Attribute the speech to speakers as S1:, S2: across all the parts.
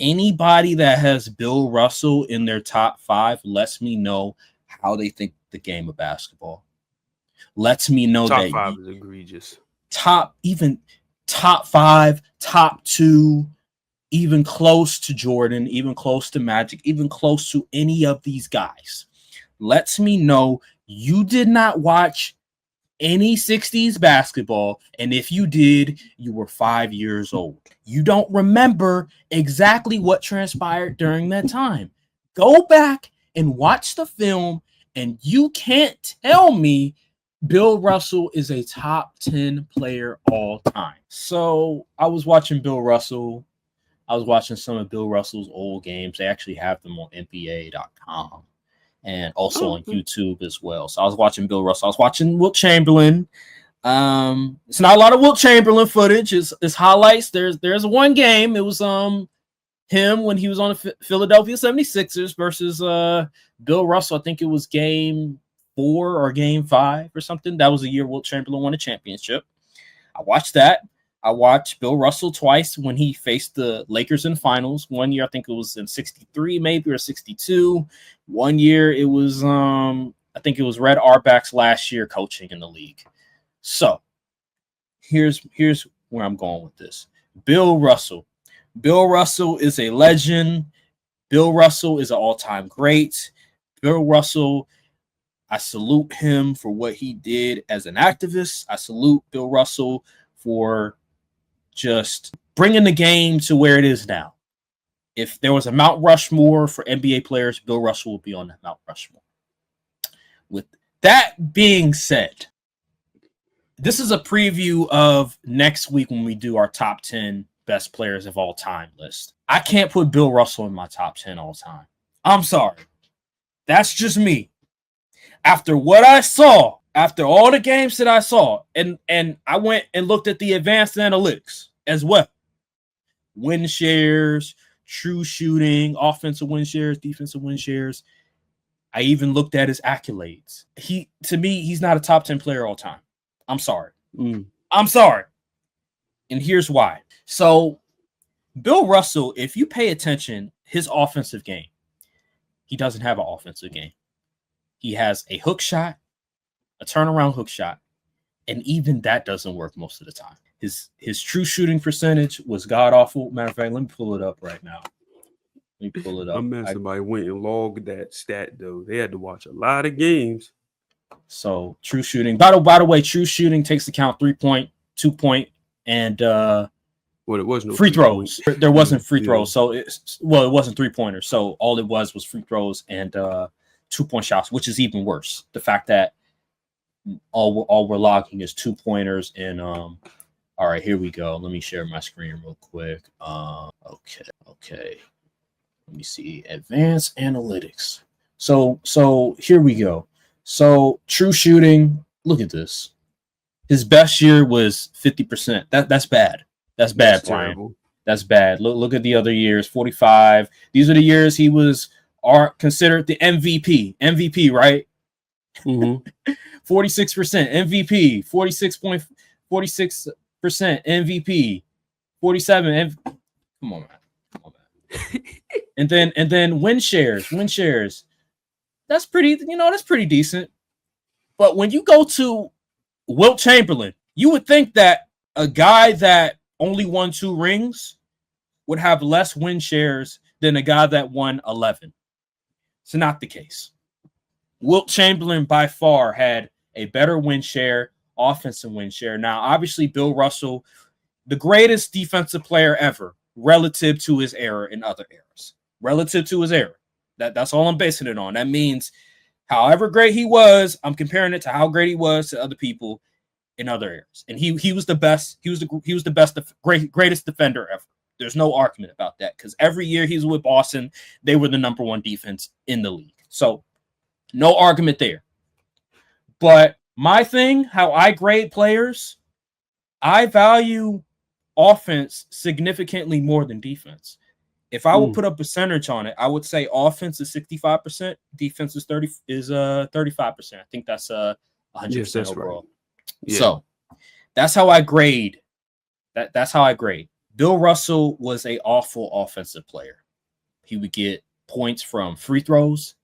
S1: Anybody that has Bill Russell in their top 5 lets me know how they think the game of basketball. Lets me know
S2: top
S1: that
S2: 5 is egregious.
S1: Top 5, top 2, even close to Jordan, even close to Magic, even close to any of these guys. Lets me know you did not watch any 60s basketball, and if you did, you were 5 years old. You don't remember exactly what transpired during that time. Go back and watch the film, and you can't tell me Bill Russell is a top 10 player all time. So I was watching Bill Russell. I was watching some of Bill Russell's old games. They actually have them on NBA.com. And also on YouTube as well. So I was watching Bill Russell. I was watching Wilt Chamberlain. It's not a lot of Wilt Chamberlain footage. It's highlights. There's one game. It was him when he was on the Philadelphia 76ers versus Bill Russell. I think it was game 4 or game 5 or something. That was the year Wilt Chamberlain won a championship. I watched that. I watched Bill Russell twice when he faced the Lakers in the finals. One year, I think it was in 63 maybe or 62. One year it was, I think it was Red Auerbach's last year coaching in the league. So here's where I'm going with this. Bill Russell. Bill Russell is a legend. Bill Russell is an all-time great. Bill Russell, I salute him for what he did as an activist. I salute Bill Russell for just bringing the game to where it is now. If there was a Mount Rushmore for NBA players, Bill Russell would be on that Mount Rushmore. With that being said, this is a preview of next week when we do our top 10 best players of all time list. I can't put Bill Russell in my top 10 all time. I'm sorry. That's just me. After what I saw, after all the games that I saw, and I went and looked at the advanced analytics as well. Win shares, true shooting, offensive win shares, defensive win shares. I even looked at his accolades. To me, he's not a top 10 player all time. I'm sorry. I'm sorry. And here's why. So, Bill Russell, if you pay attention, his offensive game, he doesn't have an offensive game. He has a hook shot, a turnaround hook shot, and even that doesn't work most of the time. His true shooting percentage was god awful. Matter of fact, let me pull it up right now. Let me pull it up.
S2: I'm mad somebody went and logged that stat though. They had to watch a lot of games.
S1: So true shooting. By the way, true shooting takes account 3-point, 2-point, and
S2: it was no
S1: free throws. There wasn't free throws, so it wasn't 3-pointers. So all it was free throws and 2-point shots, which is even worse. The fact that all we're logging is 2-pointers and all right, here we go. Let me share my screen real quick. Okay. Let me see. Advanced analytics. So here we go. So true shooting, look at this. His best year was 50%. That's bad. That's bad, Brian. Terrible. That's bad. Look at the other years. 45. These are the years he are considered the MVP. MVP, right?
S2: Mm-hmm.
S1: 46% MVP. 46% MVP. 47. Come on, man. and then win shares. That's pretty. That's pretty decent. But when you go to Wilt Chamberlain, you would think that a guy that only won 2 rings would have less win shares than a guy that won 11. It's not the case. Wilt Chamberlain by far had a better win share, offensive win share. Now, obviously, Bill Russell, the greatest defensive player ever relative to his era in other eras. Relative to his era. That's all I'm basing it on. That means however great he was, I'm comparing it to how great he was to other people in other eras. And he was the best. He was the best, greatest defender ever. There's no argument about that because every year he was with Boston, they were the number 1 defense in the league. So no argument there. But my thing, how I grade players, I value offense significantly more than defense. If I would put a percentage on it, I would say offense is 65%, defense is 35%. I think that's 100% overall. Right. Yeah. So that's how I grade. That's how I grade. Bill Russell was an awful offensive player. He would get points from free throws.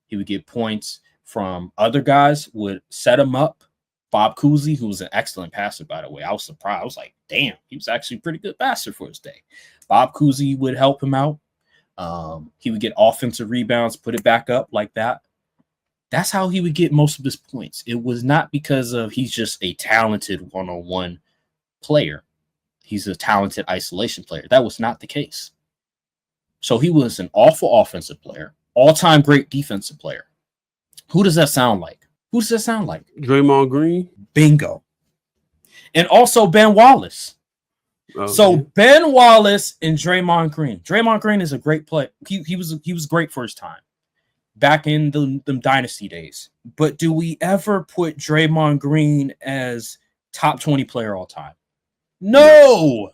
S1: He would get points from other guys would set him up. Bob Cousy, who was an excellent passer, by the way. I was surprised. I was like, damn, he was actually a pretty good passer for his day. Bob Cousy would help him out. He would get offensive rebounds, put it back up like that. That's how he would get most of his points. It was not because of he's just a talented one-on-one player. He's a talented isolation player. That was not the case. So he was an awful offensive player, all-time great defensive player. Who does that sound like? Who does that sound like?
S2: Draymond Green.
S1: Bingo. And also Ben Wallace.
S2: Oh,
S1: So
S2: yeah.
S1: Ben Wallace and Draymond Green. Draymond Green is a great player. He was great for his time back in the dynasty days. But do we ever put Draymond Green as top 20 player all time? No.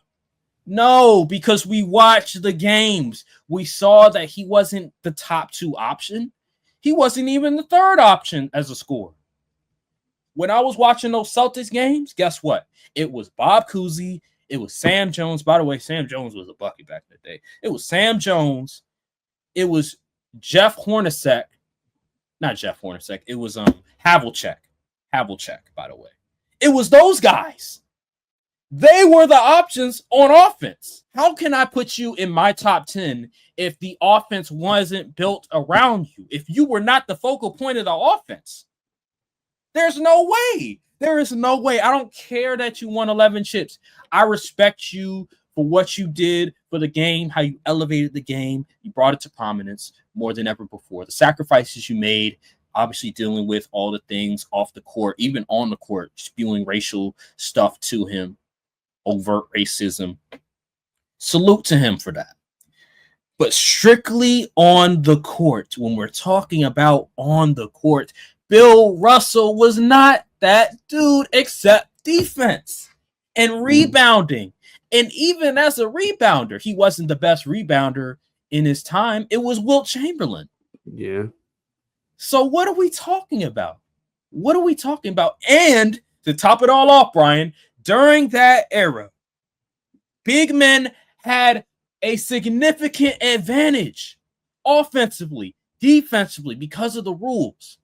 S1: No, because we watched the games. We saw that he wasn't the top 2 option. He wasn't even the 3rd option as a scorer. When I was watching those Celtics games, guess what? It was Bob Cousy. It was Sam Jones. By the way, Sam Jones was a bucket back in the day. It was Sam Jones. It was Jeff Hornacek. Not Jeff Hornacek. It was Havlicek. Havlicek, by the way. It was those guys. They were the options on offense. How can I put you in my top 10 if the offense wasn't built around you? If you were not the focal point of the offense? There's no way. There is no way. I don't care that you won 11 chips. I respect you for what you did for the game, how you elevated the game. You brought it to prominence more than ever before. The sacrifices you made, obviously dealing with all the things off the court, even on the court, spewing racial stuff to him, overt racism. Salute to him for that. But strictly on the court, when we're talking about on the court, Bill Russell was not that dude except defense and rebounding. And even as a rebounder, he wasn't the best rebounder in his time. It was Wilt Chamberlain.
S2: Yeah.
S1: So what are we talking about? What are we talking about? And to top it all off, Brian, during that era, big men had a significant advantage offensively, defensively, because of the rules.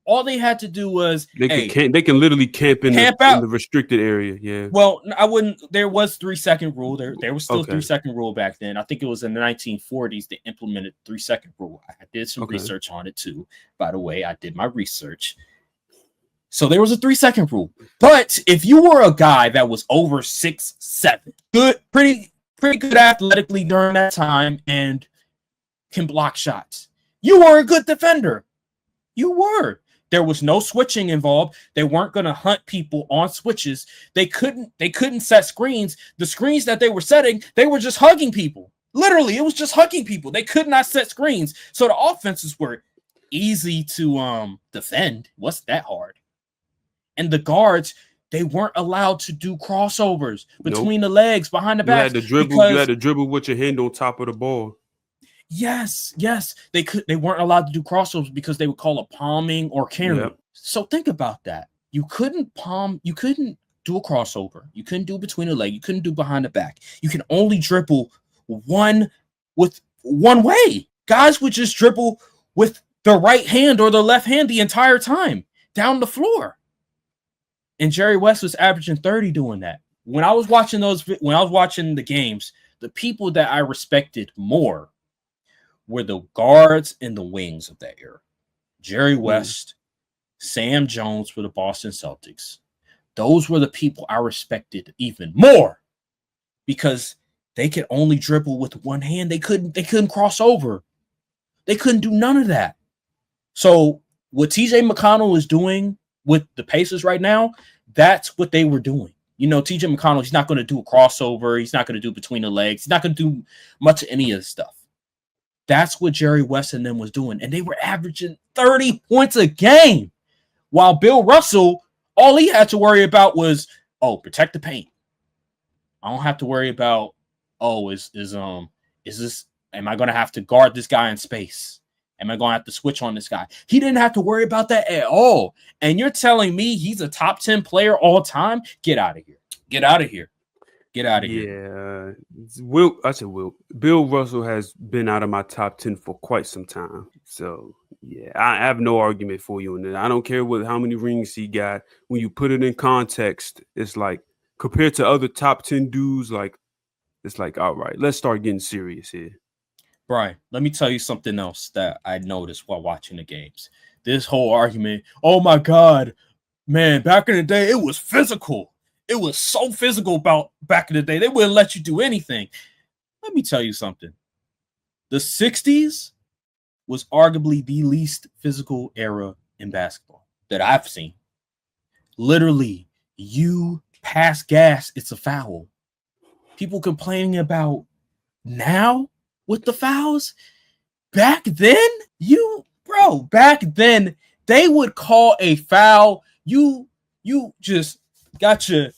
S1: All they had to do was
S2: they can literally camp in the restricted area. Yeah.
S1: Well, I wouldn't. There was 3-second rule. There was still 3-second rule back then. I think it was in the 1940s they implemented 3-second rule. I did some research on it too. By the way, I did my research. So there was a 3-second rule. But if you were a guy that was over 6'7", good, pretty good athletically during that time, and can block shots, you were a good defender. You were. There was no switching involved. They weren't going to hunt people on switches. They couldn't set screens. The screens that they were setting, they were just hugging people. Literally, it was just hugging people. They could not set screens. So the offenses were easy to defend. What's that hard? And the guards, they weren't allowed to do crossovers between the legs, behind the back.
S2: You had to dribble with your hand on top of the ball.
S1: Yes. They weren't allowed to do crossovers because they would call it palming or carrying. Yep. So think about that. You couldn't do a crossover. You couldn't do between the leg. You couldn't do behind the back. You can only dribble one way. Guys would just dribble with the right hand or the left hand the entire time down the floor. And Jerry West was averaging 30 doing that. When I was watching the games, the people that I respected more were the guards and the wings of that era. Jerry West, Sam Jones for the Boston Celtics. Those were the people I respected even more because they could only dribble with one hand. They couldn't cross over. They couldn't do none of that. So what TJ McConnell is doing with the Pacers right now, that's what they were doing. You know, TJ McConnell, he's not going to do a crossover. He's not going to do between the legs. He's not going to do much of any of this stuff. That's what Jerry West and them was doing. And they were averaging 30 points a game. While Bill Russell, all he had to worry about was, protect the paint. I don't have to worry about, am I going to have to guard this guy in space? Am I going to have to switch on this guy? He didn't have to worry about that at all. And you're telling me he's a top 10 player all time? Get out of here. Get out of here. Get out of here.
S2: Yeah, Will. I said Will. Bill Russell has been out of my top 10 for quite some time. So yeah, I have no argument for you in that. I don't care how many rings he got. When you put it in context, it's like compared to other top 10 dudes, like it's like, all right, let's start getting serious here.
S1: Brian, let me tell you something else that I noticed while watching the games. This whole argument, oh my God, man, back in the day, it was physical. It was so physical about back in the day. They wouldn't let you do anything. Let me tell you something. The 60s was arguably the least physical era in basketball that I've seen. Literally, you pass gas, it's a foul. People complaining about now with the fouls. Back then, back then, they would call a foul. You just got your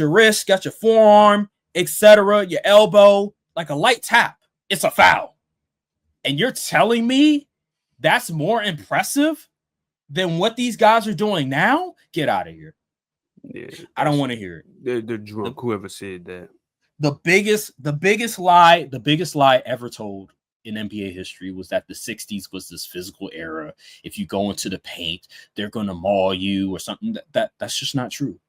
S1: wrist, got your forearm, etc., your elbow, like a light tap. It's a foul. And you're telling me that's more impressive than what these guys are doing now? Get out of here.
S2: Yeah,
S1: I don't want to hear
S2: it. They're drunk. Whoever said that.
S1: The biggest lie ever told in NBA history was that the 60s was this physical era. If you go into the paint, they're going to maul you or something. That's just not true.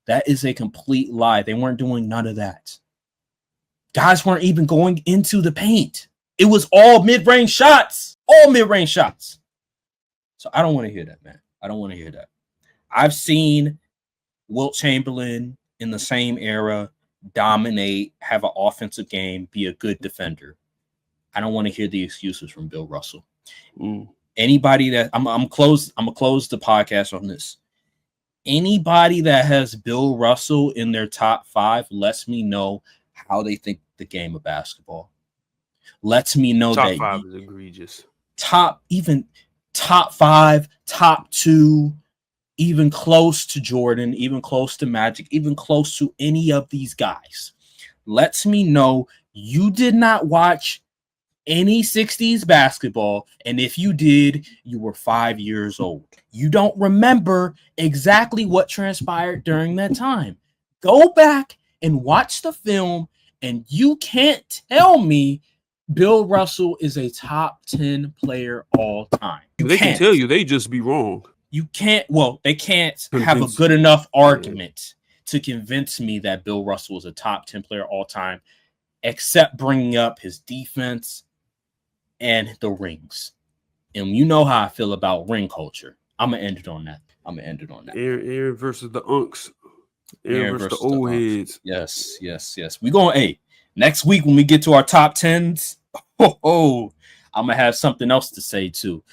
S1: That is a complete lie. They weren't doing none of that. Guys weren't even going into the paint. It was all mid-range shots. All mid-range shots. So I don't want to hear that, man. I don't want to hear that. I've seen Wilt Chamberlain in the same era dominate, have an offensive game, be a good defender. I don't want to hear the excuses from Bill Russell. Anybody that I'm gonna close the podcast on this. Anybody that has Bill Russell in their top 5 lets me know how they think the game of basketball. Lets me know
S2: top
S1: that
S2: 5 is egregious.
S1: Top 5, top 2, even close to Jordan, even close to Magic, even close to any of these guys. Lets me know you did not watch any 60s basketball, and if you did, you were 5 years old. You don't remember exactly what transpired during that time. Go back and watch the film, and you can't tell me Bill Russell is a top 10 player all time.
S2: They can tell you, they just be wrong.
S1: You can't, they can't have a good enough argument to convince me that Bill Russell is a top 10 player all time, except bringing up his defense and the rings. And you know how I feel about ring culture. I'm going to end it on that.
S2: Aaron versus the Unks. Aaron versus the old heads.
S1: Yes. We going, next week when we get to our top 10s, I'm going to have something else to say too.